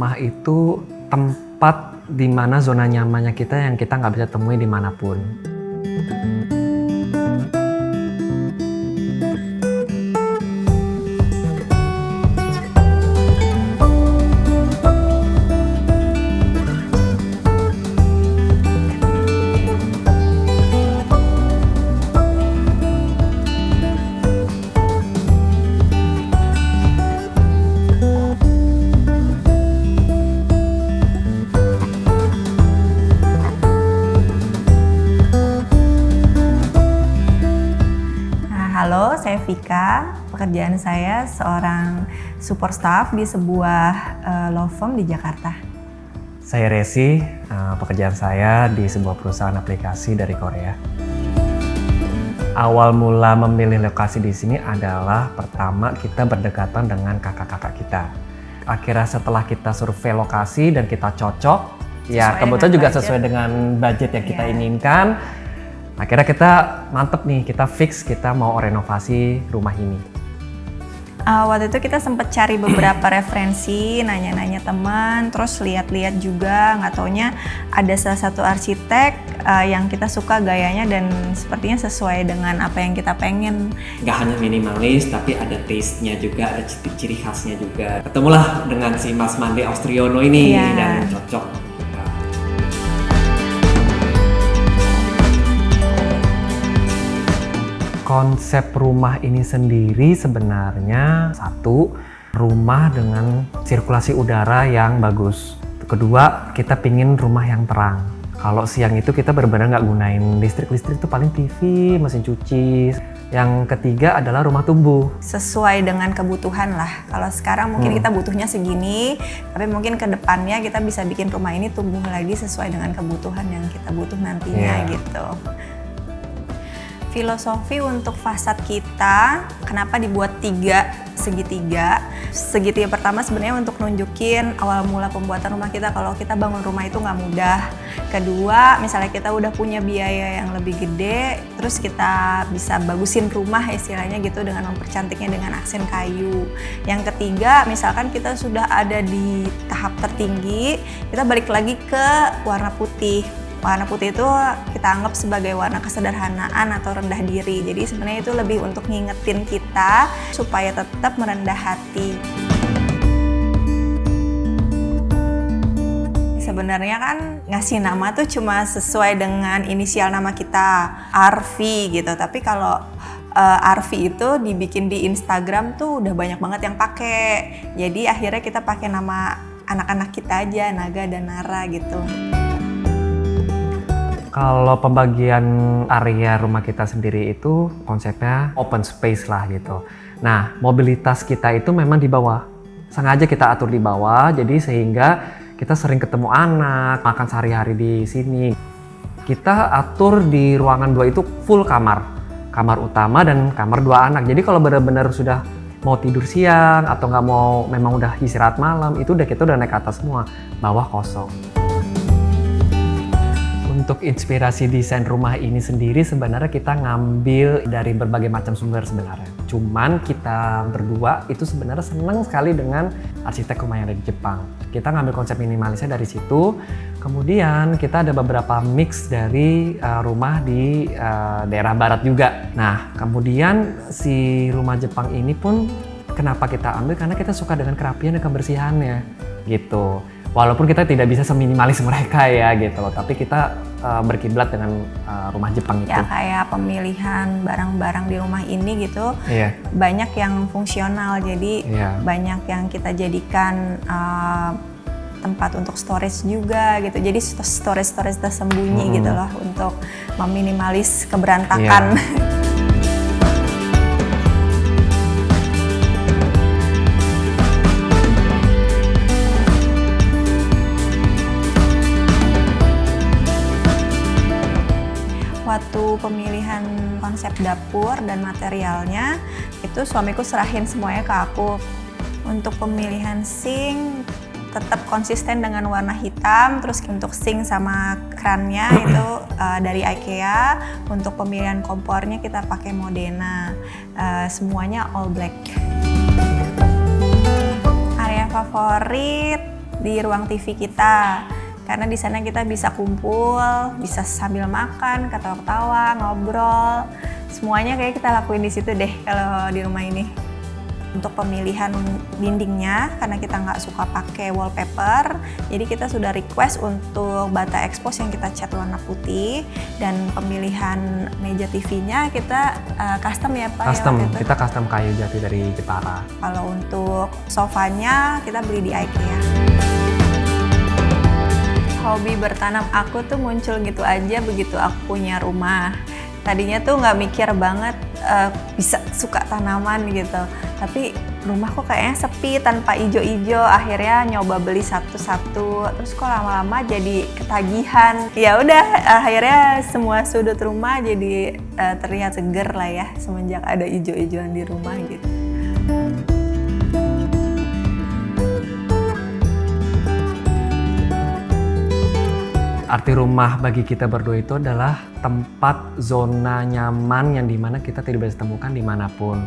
rumah itu tempat di mana zona nyamannya kita yang kita nggak bisa temui dimanapun. Halo, saya Vika. Pekerjaan saya seorang support staff di sebuah law firm di Jakarta. Saya Resi, pekerjaan saya di sebuah perusahaan aplikasi dari Korea. Awal mula memilih lokasi di sini adalah pertama kita berdekatan dengan kakak-kakak kita. Akhirnya setelah kita survei lokasi dan kita cocok, ya kebetulan juga sesuai dengan budget yang kita inginkan. Akhirnya kita mantep nih, kita fix kita mau renovasi rumah ini. Waktu itu kita sempat cari beberapa referensi, nanya-nanya teman, terus lihat-lihat juga, nggak taunya ada salah satu arsitek yang kita suka gayanya dan sepertinya sesuai dengan apa yang kita pengen. Nggak hanya minimalis, tapi ada taste-nya juga, ada ciri khasnya juga. Ketemulah dengan si Mas Mande Austriono ini dan cocok. Konsep rumah ini sendiri sebenarnya satu, rumah dengan sirkulasi udara yang bagus. Kedua, kita pingin rumah yang terang. Kalau siang itu kita benar-benar nggak gunain listrik itu paling TV, mesin cuci. Yang ketiga adalah rumah tumbuh. Sesuai dengan kebutuhan lah. Kalau sekarang mungkin kita butuhnya segini, tapi mungkin ke depannya kita bisa bikin rumah ini tumbuh lagi sesuai dengan kebutuhan yang kita butuh nantinya gitu. Filosofi untuk fasad kita, kenapa dibuat 3 segitiga? Segitiga pertama sebenarnya untuk nunjukin awal mula pembuatan rumah kita, kalau kita bangun rumah itu nggak mudah. Kedua, misalnya kita udah punya biaya yang lebih gede, terus kita bisa bagusin rumah istilahnya gitu dengan mempercantiknya dengan aksen kayu. Yang ketiga, misalkan kita sudah ada di tahap tertinggi, kita balik lagi ke warna putih. Warna putih itu kita anggap sebagai warna kesederhanaan atau rendah diri. Jadi sebenarnya itu lebih untuk ngingetin kita supaya tetap merendah hati. Sebenarnya kan ngasih nama tuh cuma sesuai dengan inisial nama kita, Arfi gitu. Tapi kalau Arfi itu dibikin di Instagram tuh udah banyak banget yang pakai. Jadi akhirnya kita pakai nama anak-anak kita aja, Naga dan Nara gitu. Kalau pembagian area rumah kita sendiri itu konsepnya open space lah gitu. Nah, mobilitas kita itu memang di bawah. Sengaja kita atur di bawah, jadi sehingga kita sering ketemu anak, makan sehari-hari di sini. Kita atur di ruangan 2 itu full kamar. Kamar utama dan kamar 2 anak. Jadi kalau benar-benar sudah mau tidur siang atau nggak mau memang udah istirahat malam, itu kita udah naik ke atas semua, bawah kosong. Untuk inspirasi desain rumah ini sendiri sebenarnya kita ngambil dari berbagai macam sumber sebenarnya. Cuman kita berdua itu sebenarnya senang sekali dengan arsitek rumah yang ada di Jepang. Kita ngambil konsep minimalisnya dari situ. Kemudian kita ada beberapa mix dari rumah di daerah barat juga. Nah, kemudian si rumah Jepang ini pun kenapa kita ambil? Karena kita suka dengan kerapian dan kebersihannya gitu. Walaupun kita tidak bisa seminimalis mereka ya gitu loh, tapi kita berkiblat dengan rumah Jepang itu. Ya kayak pemilihan barang-barang di rumah ini gitu, banyak yang fungsional, jadi banyak yang kita jadikan tempat untuk storage juga gitu. Jadi storage tersembunyi gitu loh untuk meminimalis keberantakan. Waktu pemilihan konsep dapur dan materialnya itu suamiku serahin semuanya ke aku. Untuk pemilihan sink tetap konsisten dengan warna hitam, terus untuk sink sama krannya itu dari IKEA. Untuk pemilihan kompornya kita pakai Modena, semuanya all black. Area favorit di ruang TV kita. Karena di sana kita bisa kumpul, bisa sambil makan, ketawa-ketawa, ngobrol. Semuanya kayak kita lakuin di situ deh kalau di rumah ini. Untuk pemilihan dindingnya, karena kita nggak suka pakai wallpaper, jadi kita sudah request untuk bata expose yang kita cat warna putih, dan pemilihan meja TV-nya kita custom ya Pak? Custom, Ya, kita custom kayu jati dari Jepara. Kalau untuk sofanya kita beli di IKEA. Hobi bertanam aku tuh muncul gitu aja begitu aku punya rumah. Tadinya tuh nggak mikir banget bisa suka tanaman gitu. Tapi rumah kok kayaknya sepi tanpa ijo-ijo. Akhirnya nyoba beli satu-satu. Terus kok lama-lama jadi ketagihan. Ya udah, akhirnya semua sudut rumah jadi terlihat seger lah ya semenjak ada ijo-ijoan di rumah gitu. Arti rumah bagi kita berdua itu adalah tempat zona nyaman yang dimana kita tidak bisa temukan dimanapun.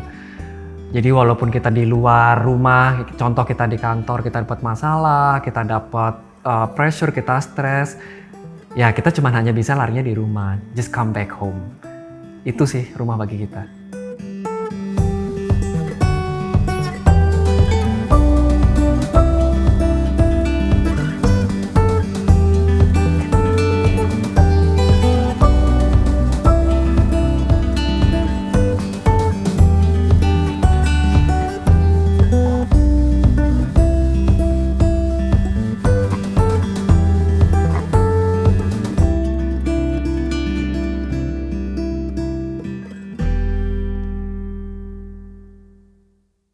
Jadi walaupun kita di luar rumah, contoh kita di kantor, kita dapat masalah, kita dapat pressure, kita stres, ya kita cuma hanya bisa larinya di rumah. Just come back home. Itu sih rumah bagi kita.